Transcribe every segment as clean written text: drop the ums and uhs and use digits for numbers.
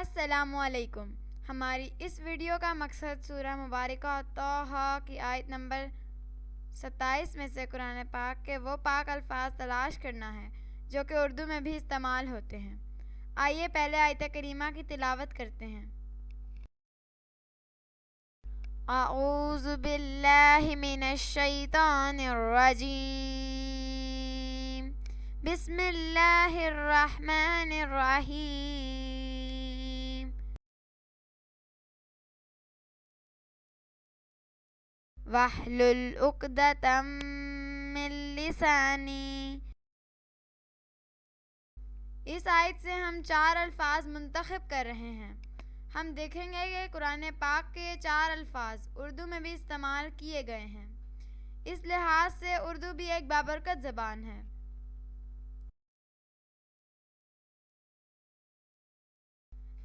السلام علیکم۔ ہماری اس ویڈیو کا مقصد سورہ مبارکہ طٰہٰ کی آیت نمبر 27 میں سے قرآن پاک کے وہ پاک الفاظ تلاش کرنا ہے جو کہ اردو میں بھی استعمال ہوتے ہیں۔ آئیے پہلے آیت کریمہ کی تلاوت کرتے ہیں۔ اعوذ باللہ من الشیطان الرجیم، بسم اللہ الرحمن الرحیم۔ واحلل عقدۃ من لسانی۔ اس آیت سے ہم 4 الفاظ منتخب کر رہے ہیں۔ ہم دیکھیں گے کہ قرآن پاک کے یہ 4 الفاظ اردو میں بھی استعمال کیے گئے ہیں۔ اس لحاظ سے اردو بھی ایک بابرکت زبان ہے۔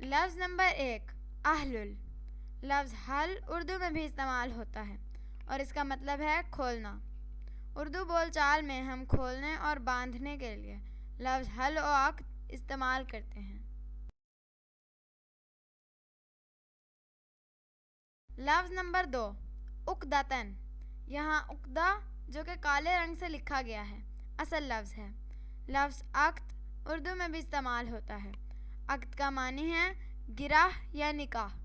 لفظ نمبر 1 احلل۔ لفظ حل اردو میں بھی استعمال ہوتا ہے اور اس کا مطلب ہے کھولنا۔ اردو بول چال میں ہم کھولنے اور باندھنے کے لیے لفظ حل و عقد استعمال کرتے ہیں۔ لفظ نمبر 2 عقدۃً۔ یہاں عقدہ جو کہ کالے رنگ سے لکھا گیا ہے اصل لفظ ہے۔ لفظ عقد اردو میں بھی استعمال ہوتا ہے۔ عقد کا معنی ہے گرہ یا نکاح۔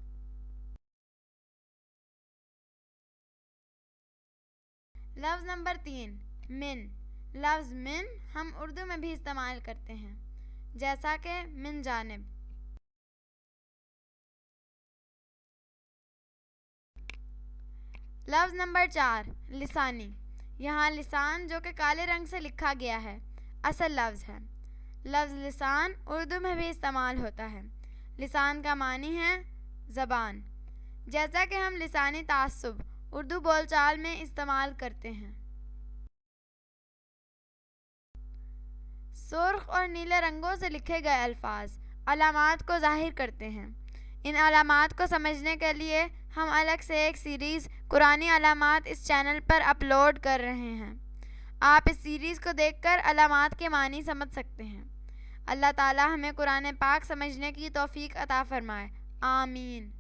لفظ نمبر 3 من۔ لفظ من ہم اردو میں بھی استعمال کرتے ہیں جیسا کہ من جانب۔ لفظ نمبر 4 لسانی۔ یہاں لسان جو کہ کالے رنگ سے لکھا گیا ہے اصل لفظ ہے۔ لفظ لسان اردو میں بھی استعمال ہوتا ہے۔ لسان کا معنی ہے زبان، جیسا کہ ہم لسانی تعصب اردو بول چال میں استعمال کرتے ہیں۔ سرخ اور نیلے رنگوں سے لکھے گئے الفاظ علامات کو ظاہر کرتے ہیں۔ ان علامات کو سمجھنے کے لیے ہم الگ سے ایک سیریز قرآنی علامات اس چینل پر اپلوڈ کر رہے ہیں۔ آپ اس سیریز کو دیکھ کر علامات کے معنی سمجھ سکتے ہیں۔ اللہ تعالی ہمیں قرآن پاک سمجھنے کی توفیق عطا فرمائے، آمین۔